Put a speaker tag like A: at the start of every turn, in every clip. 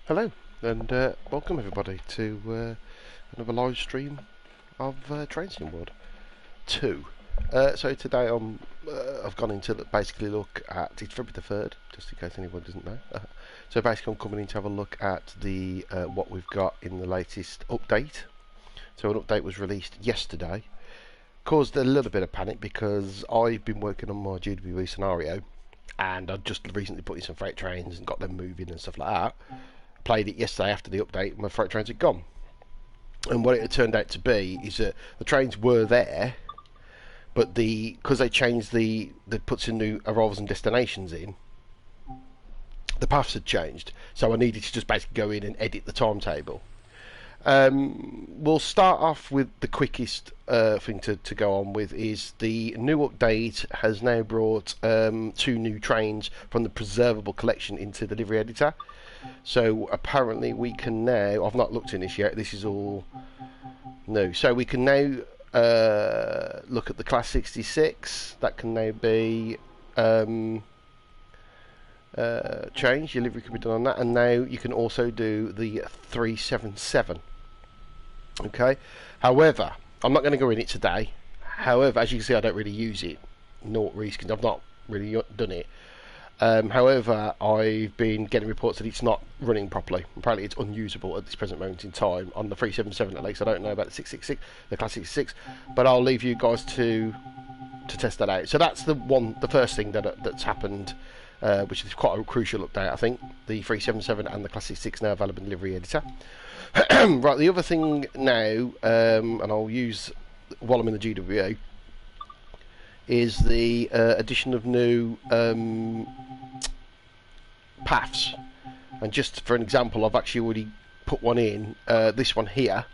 A: Hello, and welcome everybody to another live stream of Train Sim World 2. So today I've gone in to basically look at, it's February the 3rd, just in case anyone doesn't know. So basically I'm coming in to have a look at the what we've got in the latest update. So an update was released yesterday. Caused a little bit of panic because I've been working on my GWE scenario, and I've just recently put in some freight trains and got them moving and stuff like that. Played it yesterday after the update, my freight trains had gone. And what it had turned out to be is that the trains were there, but because they changed they put some new arrivals and destinations in, the paths had changed. So I needed to just basically go in and edit the timetable. We'll start off with the quickest thing to go on with is the new update has now brought 2 new trains from the preservable collection into delivery editor. So apparently we can now, I've not looked in this yet, this is all new. So we can now look at the Class 66, that can now be changed, your delivery can be done on that, and now you can also do the 377. Okay, however, I'm not going to go in it today. However, as you can see, I don't really use it, nor reskins, I've not really done it. However, I've been getting reports that it's not running properly. Apparently it's unusable at this present moment in time on the 377 at least. I don't know about the 666, the Class 66, but I'll leave you guys to test that out. So that's the first thing that's happened, which is quite a crucial update, I think. The 377 and the Class 66 now available in delivery editor. Right, the other thing now, and I'll use while I'm in the GWA, is the addition of new paths. And just for an example, I've actually already put one in. This one here,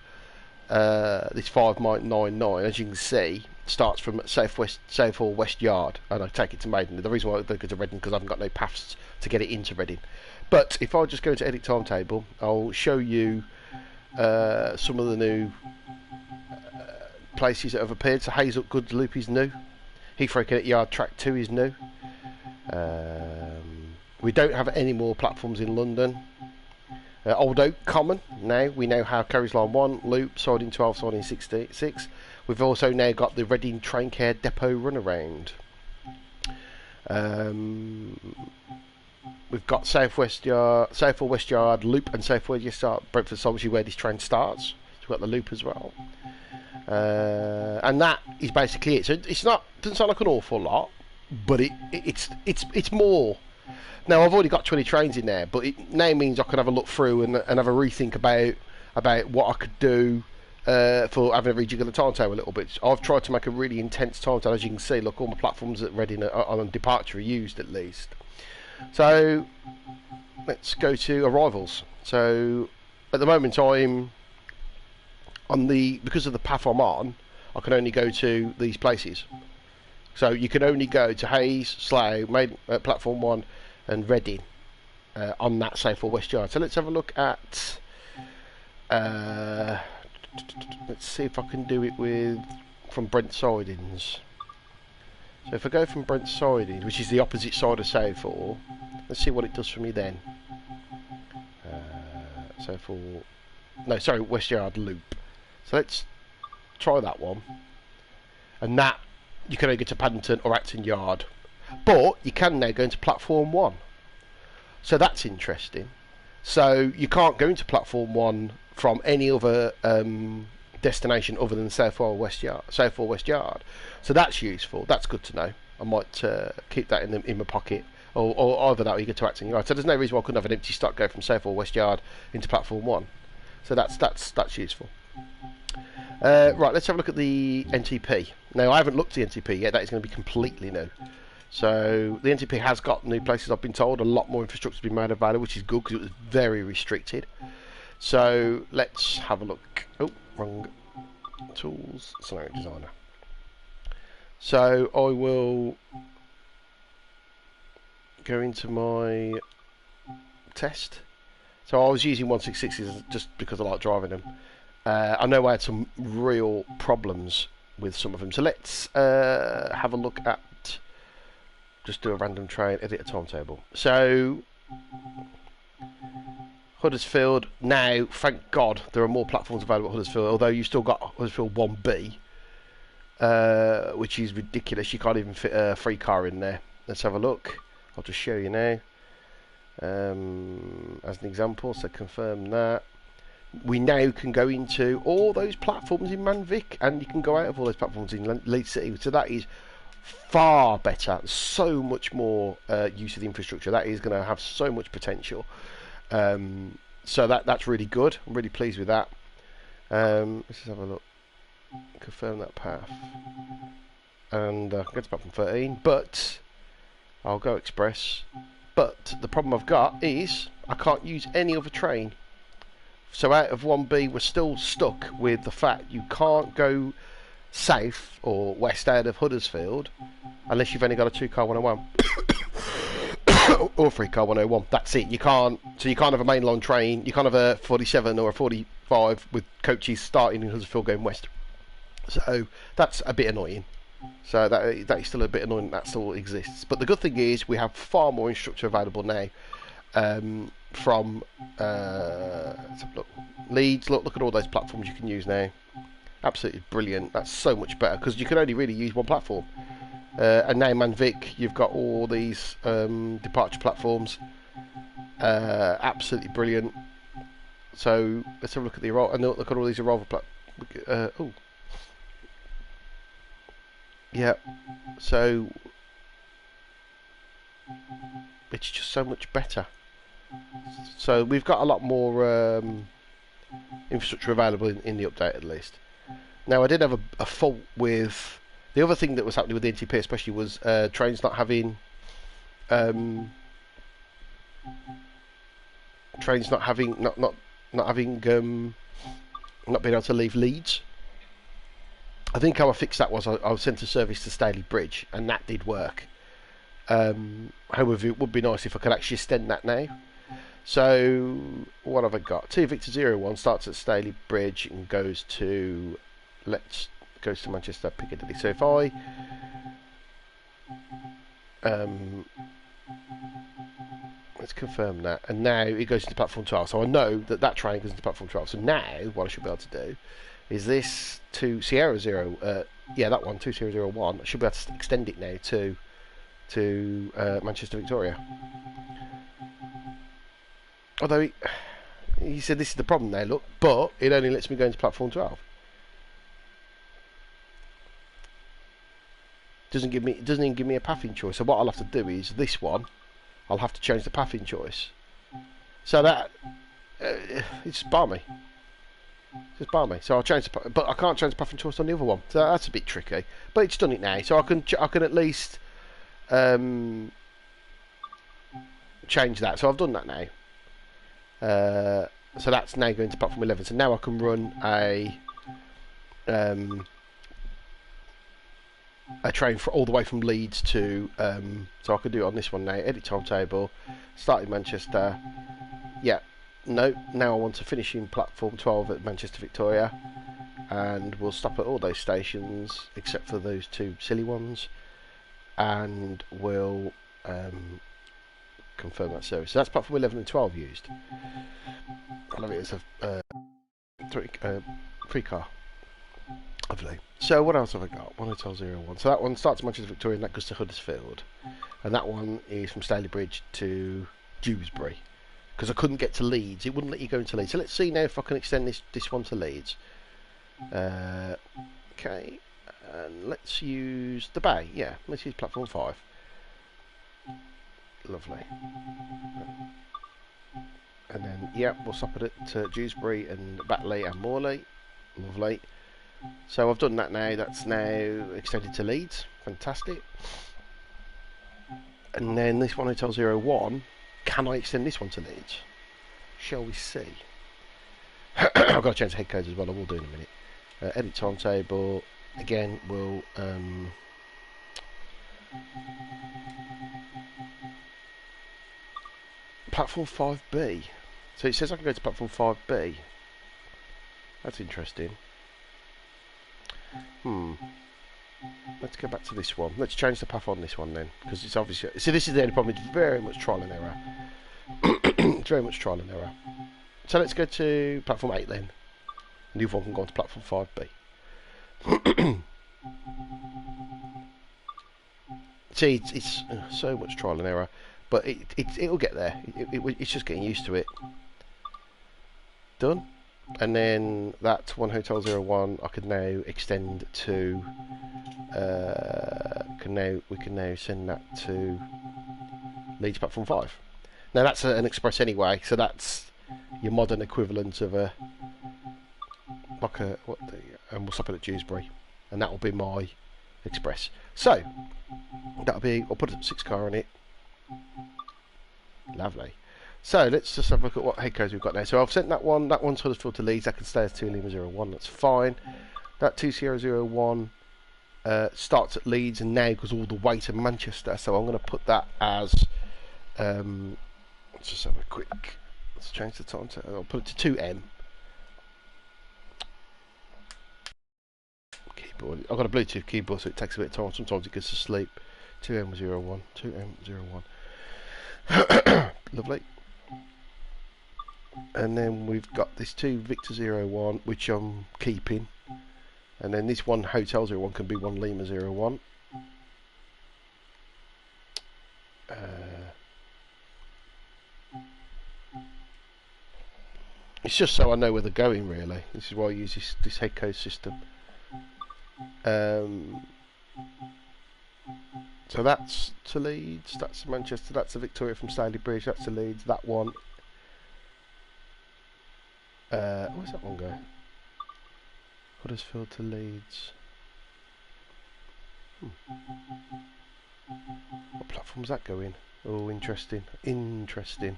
A: this 5.99, as you can see, starts from South or West Yard, and I take it to Maiden. The reason why I don't go to Reading because I haven't got no paths to get it into Reading. But if I just go to edit timetable, I'll show you some of the new places that have appeared. So Hazelwood Goods Loop is new. Heathrow Connect Yard Track 2 is new. We don't have any more platforms in London. Old Oak Common, now we now have Carriage Line 1, Loop, siding 12, siding 66. We've also now got the Reading Train Care Depot runaround. We've got South or West Yard Loop and South West Yard Brentford, so obviously where this train starts. So we've got the Loop as well. And that is basically it. So it's not, doesn't sound like an awful lot, but it's more. Now I've already got 20 trains in there, but it now means I can have a look through and have a rethink about what I could do for having a rejig of the timetable a little bit. I've tried to make a really intense timetable. As you can see, look, all my platforms at Reading are on departure are used at least. So let's go to arrivals. So at the moment I'm on because of the path I'm on, I can only go to these places. So you can only go to Hayes, Slough, Platform 1 and Reading on that South or West Yard. So let's have a look at, let's see if I can do it from Brent Sidings. So if I go from Brent Sidings, which is the opposite side of Southall, let's see what it does for me then. West Yard Loop. So let's try that one. And that, you can only go to Paddington or Acton Yard. But you can now go into Platform 1. So that's interesting. So you can't go into Platform 1 from any other destination other than South or West Yard. So that's useful. That's good to know. I might keep that in my pocket. Or either that or you go to Acton Yard. So there's no reason why I couldn't have an empty stock go from South or West Yard into Platform 1. So that's useful. Right, let's have a look at the NTP. Now, I haven't looked at the NTP yet. That is going to be completely new. So the NTP has got new places, I've been told. A lot more infrastructure has been made available, which is good because it was very restricted. So let's have a look. Oh, wrong. Tools, scenario designer. So I will go into my test. So I was using 166s just because I like driving them. I know I had some real problems with some of them. So let's have a look at, just do a random train, edit a timetable. So Huddersfield now, thank God, there are more platforms available at Huddersfield. Although you still got Huddersfield 1B, which is ridiculous. You can't even fit a free car in there. Let's have a look. I'll just show you now. As an example, so confirm that. We now can go into all those platforms in Manvic, and you can go out of all those platforms in Leeds City. So that is far better, so much more use of the infrastructure. That is going to have so much potential. So that's really good. I'm really pleased with that. Let's just have a look. Confirm that path. And go to platform 13, but I'll go express. But the problem I've got is I can't use any other train. So out of 1B, we're still stuck with the fact you can't go south or west out of Huddersfield unless you've only got a 2-car 101 or 3-car 101. That's it. You can't. So you can't have a mainline train. You can't have a 47 or a 45 with coaches starting in Huddersfield going west. So that's a bit annoying. So that is still a bit annoying that still exists. But the good thing is we have far more infrastructure available now. From let's have a look. Leeds, look at all those platforms you can use now. Absolutely brilliant. That's so much better because you can only really use one platform. And now Manvic, you've got all these departure platforms. Absolutely brilliant. So let's have a look at the arrival. And look at all these arrival platforms. Oh, yeah. So it's just so much better. So we've got a lot more infrastructure available in the update at least. Now I did have a fault with the other thing that was happening with the NTP, especially was trains not having not being able to leave Leeds. I think how I fixed that was I sent a service to Staley Bridge, and that did work. However, it would be nice if I could actually extend that now. So what have I got? 2 Victor 01 starts at Staley Bridge and goes to Manchester Piccadilly. So if I let's confirm that, and now it goes into platform 12. So I know that train goes into platform 12. So now what I should be able to do is this to Sierra 0. Yeah, that one 2001. I should be able to extend it now to Manchester Victoria. Although he said this is the problem now, look, but it only lets me go into platform 12. Doesn't even give me a pathing choice. So what I'll have to do is this one, I'll have to change the pathing choice. So that it's balmy. It's balmy. So I'll change the, but I can't change the pathing choice on the other one. So that's a bit tricky. But it's done it now, so I can at least change that. So I've done that now. So that's now going to platform 11. So now I can run a train for all the way from Leeds to. So I can do it on this one now. Edit timetable. Start in Manchester. Yeah. No. Now I want to finish in platform 12 at Manchester Victoria, and we'll stop at all those stations except for those 2 silly ones, and we'll confirm that service. So that's platform 11 and 12 used. I love it. It's a free car. Lovely. So what else have I got? 1 So that one starts at Manchester Victoria and that goes to Huddersfield. And that one is from Staley Bridge to Dewsbury. Because I couldn't get to Leeds. It wouldn't let you go into Leeds. So let's see now if I can extend this one to Leeds. Okay. And let's use the bay. Yeah, let's use platform 5. Lovely. And then, yeah, we'll stop at it to Dewsbury and Batley and Morley. Lovely. So I've done that now. That's now extended to Leeds. Fantastic. And then this 101, can I extend this one to Leeds? Shall we see? I've got to change the head codes as well. I will do in a minute. Edit timetable. Again, we'll platform 5B. So it says I can go to platform 5B. That's interesting. Let's go back to this one. Let's change the path on this one then, because it's obviously. See, this is the only problem. It's very much trial and error. It's very much trial and error. So let's go to platform 8 then. The other one can go on to platform 5B. See, it's so much trial and error, but it'll get there. It's just getting used to it. Done. And then that one Hotel 01 I could now extend to. We can now send that to Leeds platform 5. Now that's an express anyway, so that's your modern equivalent of a and we'll stop it at Dewsbury, and that will be my express. So that'll be. I'll put a 6 car on it. Lovely. So let's just have a look at what head codes we've got now. So I've sent that one. That one's Huddersfield to Leeds. That can stay as 2 Lima 01. That's fine. That 2001 starts at Leeds and now goes all the way to Manchester. So I'm going to put that as. Let's just have a quick. Let's change the time. I'll put it to 2M. Keyboard. I've got a Bluetooth keyboard, so it takes a bit of time. Sometimes it goes to sleep. 2M01. 2M01. Lovely. And then we've got this 2 Victor 01, which I'm keeping. And then this 1 Hotel 01 can be 1 Lima 01. It's just so I know where they're going, really. This is why I use this head code system. So that's to Leeds, that's to Manchester, that's to Victoria from Staley Bridge, that's to Leeds, that one. Where's that one go? Huddersfield to Leeds. What platform's that going? Oh, interesting. Interesting.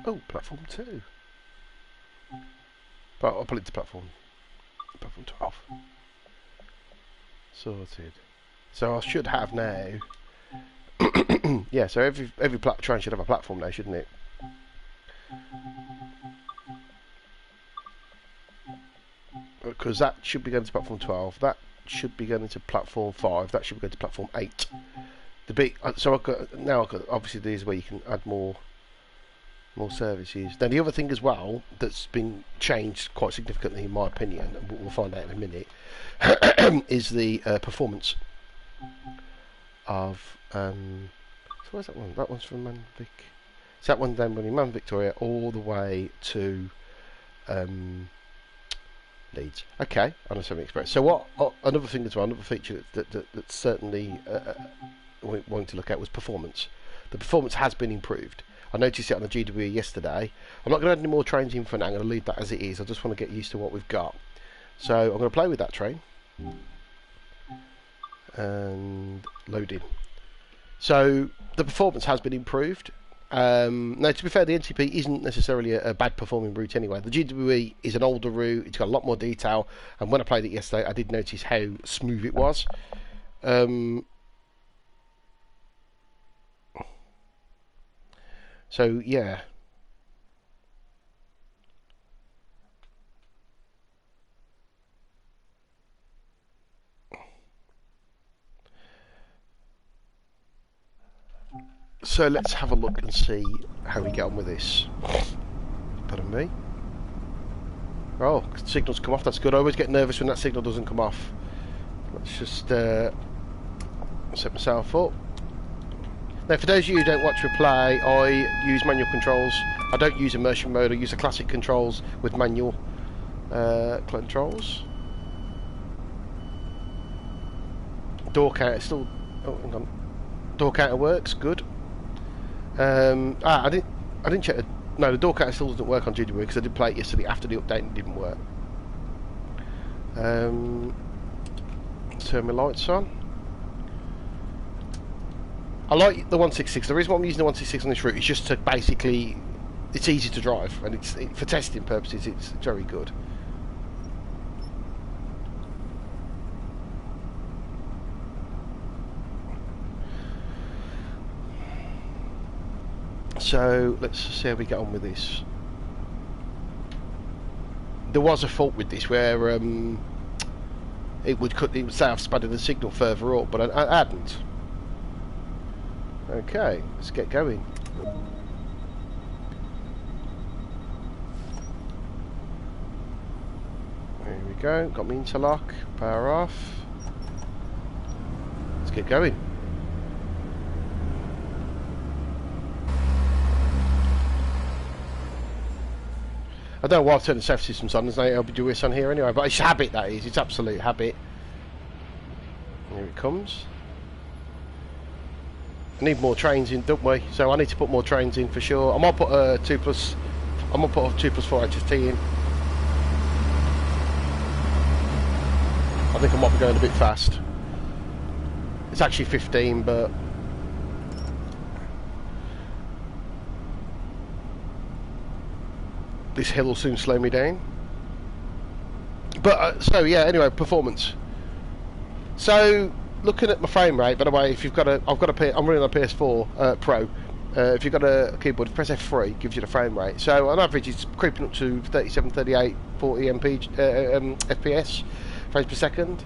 A: Oh, platform 2. But I'll put it to platform 12. Sorted. So I should have now. Yeah, so every train should have a platform now, shouldn't it? Because that should be going to platform 12. That should be going to platform 5. That should be going to platform 8. The big. So I've got obviously these where you can add more services. Now the other thing as well that's been changed quite significantly in my opinion, and we'll find out in a minute, is the performance of so where's that one? That one's from Manvic. So that one's down running Man Victoria all the way to Leeds. Okay, on a 7 Express. So what another thing as well, another feature that certainly we wanted to look at was performance. The performance has been improved. I noticed it on the GW yesterday. I'm not going to add any more trains in for now. I'm going to leave that as it is. I just want to get used to what we've got. So I'm going to play with that train. And loading. So the performance has been improved. Now, to be fair, the NTP isn't necessarily a bad performing route anyway. The GWE is an older route. It's got a lot more detail. And when I played it yesterday, I did notice how smooth it was. So yeah. So let's have a look and see how we get on with this. Pardon me. Oh, signal's come off. That's good. I always get nervous when that signal doesn't come off. Let's just set myself up. Now, for those of you who don't watch replay, I use manual controls. I don't use immersion mode. I use the classic controls with manual controls. Door counter still. Oh, hang on. Door counter works. Good. I didn't check. No, the door counter still doesn't work on GW because I did play it yesterday after the update and it didn't work. Turn my lights on. I like the 166. The reason why I'm using the 166 on this route is just to basically, it's easy to drive and for testing purposes it's very good. So let's see how we get on with this. there was a fault with this where it would say I've spotted the signal further up, but I hadn't. Okay, let's get going. There we go, got my interlock, power off. Let's get going. I don't know why I've turned the safety systems on, there's no LBWS on here anyway, but it's habit, that is, it's absolute habit. Here it comes. Need more trains in, don't we? So I need to put more trains in for sure. I might put a 2+, I'm gonna put a 2+4 HST in. I think I might be going a bit fast. It's actually 15, but this hill will soon slow me down. But so yeah, anyway, performance. So looking at my frame rate, by the way, if you've got I'm running on a PS4 Pro. If you've got a keyboard, press F3, gives you the frame rate. So on average, it's creeping up to 37, 38, 40 FPS, frames per second.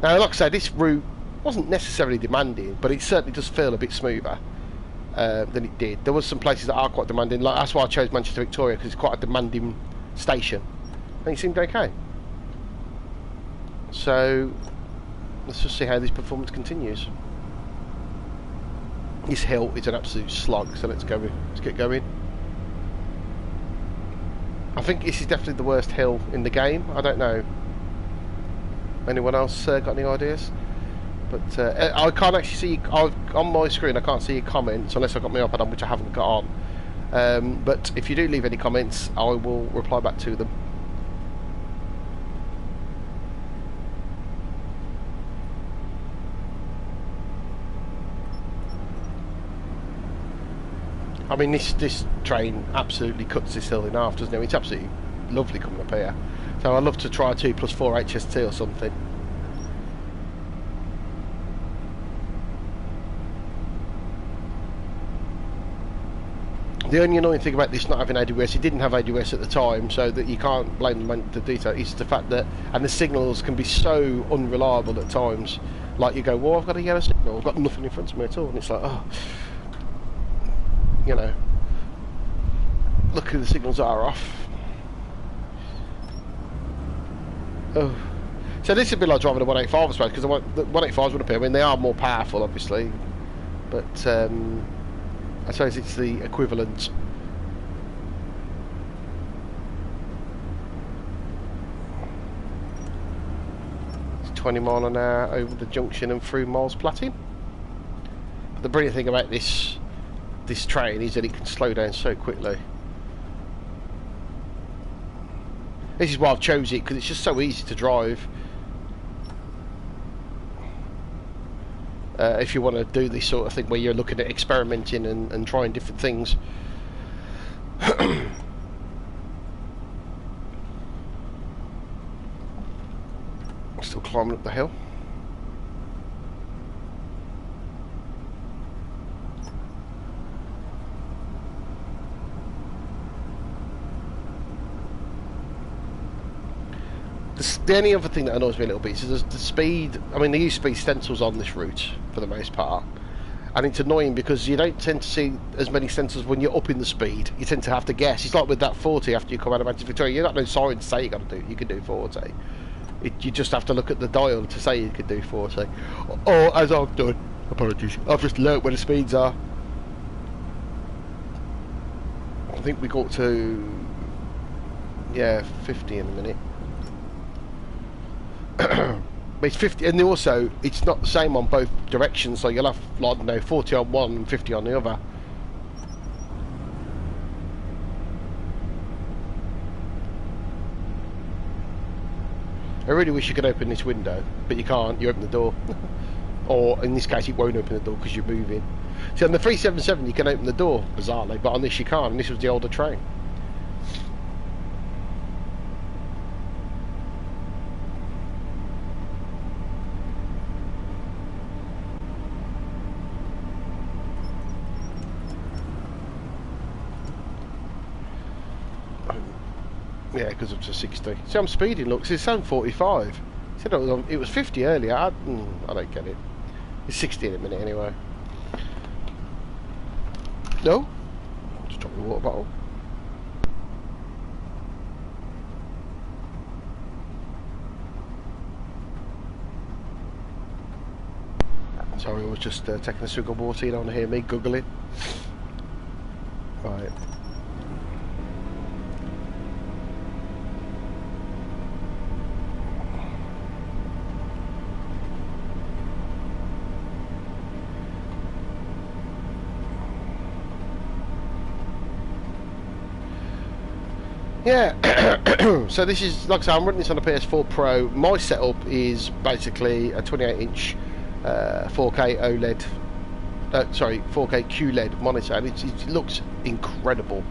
A: Now, like I said, this route wasn't necessarily demanding, but it certainly does feel a bit smoother than it did. There was some places that are quite demanding. Like, that's why I chose Manchester Victoria, because it's quite a demanding station. And it seemed okay. So let's just see how this performance continues. This hill is an absolute slog, so let's get going. I think this is definitely the worst hill in the game. I don't know. Anyone else got any ideas? But I can't actually see on my screen. I can't see your comments unless I've got my iPad on, which I haven't got on. But if you do leave any comments, I will reply back to them. I mean, this train absolutely cuts this hill in half, doesn't it? It's absolutely lovely coming up here. So I'd love to try a 2+4 HST or something. The only annoying thing about this not having AWS, it didn't have AWS at the time, so that you can't blame the detail, is the fact that, and the signals can be so unreliable at times. Like you go, well, I've got a yellow signal, I've got nothing in front of me at all, and it's like, oh, you know, look at the signals are off. Oh, so this would be like driving a 185, I suppose, because the 185s would appear. I mean, they are more powerful, obviously, but I suppose it's the equivalent. It's 20 mile an hour over the junction and through Miles Platting. But the brilliant thing about this train is that it can slow down so quickly. This is why I've chose it, because it's just so easy to drive. If you want to do this sort of thing where you're looking at experimenting and trying different things. Still climbing up the hill. The only other thing that annoys me a little bit is the speed. I mean, they use speed stencils on this route for the most part, and it's annoying because you don't tend to see as many stencils when you're up in the speed. You tend to have to guess. It's like with that 40 after you come out of Manchester Victoria. You've got no sign to say you can do 40. You just have to look at the dial to say you can do 40. Or as I've done, apologies, I've just learnt where the speeds are. I think we got to 50 in a minute. But it's 50, and also it's not the same on both directions, so you'll have, like, I don't know, 40 on one and 50 on the other. I really wish you could open this window, but you can't. You open the door. Or in this case it won't open the door because you're moving. See, on the 377 you can open the door, bizarrely, but on this you can't, and this was the older train. Yeah, it goes up to 60. See, I'm speeding, look, it's on 45. It said it was 50 earlier. I don't get it. It's 60 in a minute anyway. No? Just drop the water bottle. Sorry, I was just taking a swig of water. You don't want to hear me googling. Right. Yeah, so this is, like I say, I'm running this on a PS4 Pro. My setup is basically a 28-inch 4K OLED, sorry, 4K QLED monitor, and it looks incredible.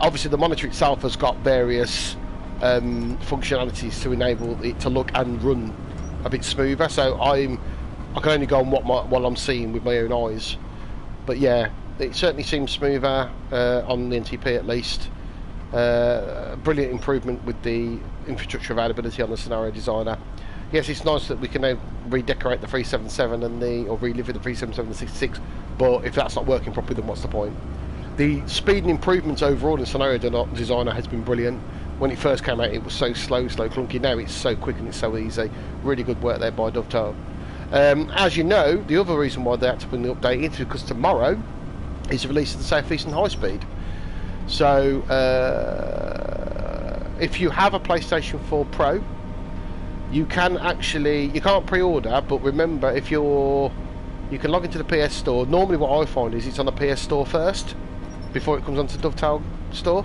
A: Obviously, the monitor itself has got various functionalities to enable it to look and run a bit smoother. So I can only go on what I'm seeing with my own eyes. But yeah, it certainly seems smoother on the NTP at least. Brilliant improvement with the infrastructure availability on the scenario designer. Yes, it's nice that we can now redecorate the 377 or relive the 377 and 66, but if that's not working properly, then what's the point? The speed and improvements overall in scenario designer has been brilliant. When it first came out, it was so slow, clunky. Now it's so quick and it's so easy. Really good work there by Dovetail. As you know, the other reason why they had to bring the update in is because tomorrow is the release of the South Eastern High Speed. So if you have a PlayStation 4 Pro, you can't pre-order, but remember, you can log into the PS Store. Normally what I find is it's on the PS Store first before it comes onto the Dovetail Store,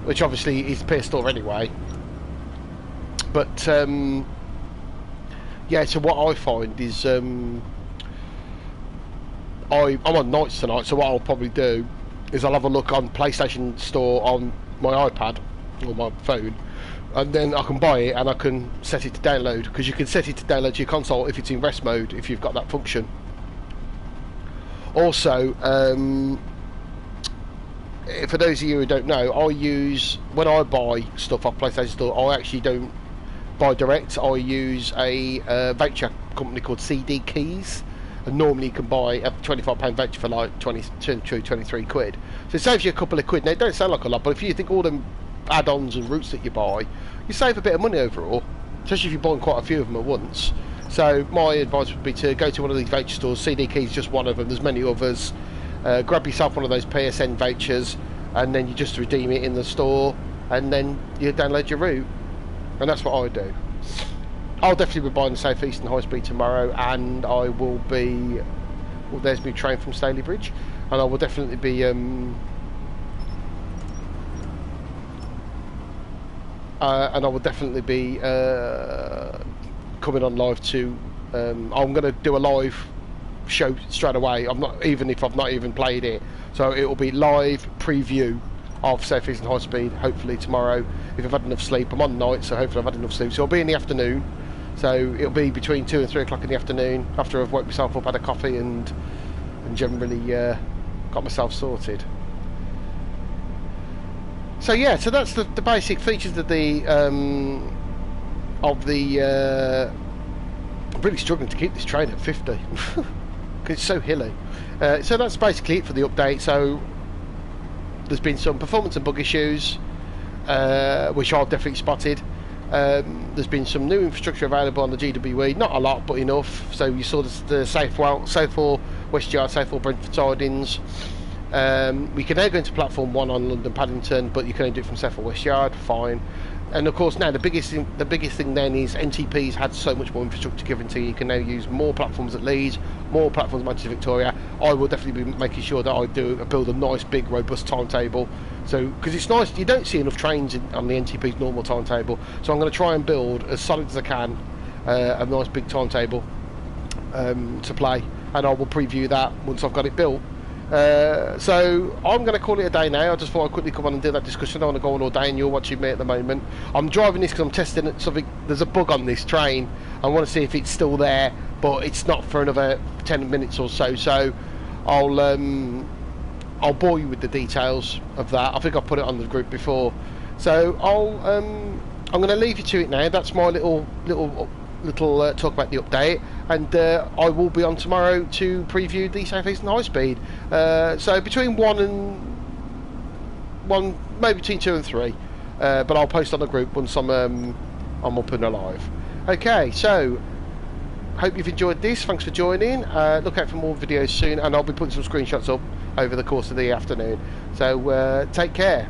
A: which obviously is PS Store anyway. But yeah, so what I find is I'm on nights tonight, so what I'll probably do is I'll have a look on PlayStation Store on my iPad or my phone, and then I can buy it and I can set it to download, because you can set it to download to your console if it's in rest mode, if you've got that function. Also, for those of you who don't know, when I buy stuff off PlayStation Store, I actually don't buy direct. I use a voucher company called CD Keys, and normally you can buy a £25 voucher for like 23 quid. So it saves you a couple of quid. Now, it don't sound like a lot, but if you think all them add-ons and routes that you buy, you save a bit of money overall, especially if you're buying quite a few of them at once. So my advice would be to go to one of these voucher stores. CD Keys is just one of them. There's many others. Grab yourself one of those PSN vouchers, and then you just redeem it in the store, and then you download your route. And that's what I do. I'll definitely be buying the South Eastern High Speed tomorrow, and I will be... Well, there's my train from Staley Bridge, and I will definitely be... and I will definitely be coming on live to... I'm going to do a live show straight away. Even if I've not even played it. So it will be live preview of South Eastern High Speed, hopefully tomorrow, if I've had enough sleep. I'm on night, so hopefully I've had enough sleep. So it'll be in the afternoon. So it'll be between 2 and 3 o'clock in the afternoon, after I've woke myself up, had a coffee, and generally got myself sorted. So yeah, so that's the basic features of the I'm really struggling to keep this train at 50 because it's so hilly. So that's basically it for the update. So there's been some performance and bug issues, which I've definitely spotted. There's been some new infrastructure available on the GWE, not a lot, but enough. So you saw the Southall West Yard, Southall Brentford sidings. We can now go into platform 1 on London Paddington, but you can only do it from Southall West Yard. Fine. And of course, now the biggest thing then is NTP's had so much more infrastructure given to you. You can now use more platforms at Leeds, more platforms at Manchester Victoria. I will definitely be making sure that I build a nice, big, robust timetable. So, because it's nice, you don't see enough trains on the NTP's normal timetable. So I'm going to try and build as solid as I can a nice big timetable to play, and I will preview that once I've got it built. So I'm going to call it a day now. I just thought I'd quickly come on and do that discussion. I want to go on all day, and you're watching me at the moment. I'm driving this because I'm testing something. There's a bug on this train. I want to see if it's still there, but it's not for another 10 minutes or so. So I'll bore you with the details of that. I think I put it on the group before. So I'm going to leave you to it now. That's my little talk about the update, and I will be on tomorrow to preview the South Eastern High Speed. So between maybe between 2 and 3, but I'll post on the group once I'm up and alive. Okay, so hope you've enjoyed this. Thanks for joining. Look out for more videos soon, and I'll be putting some screenshots up over the course of the afternoon. So take care.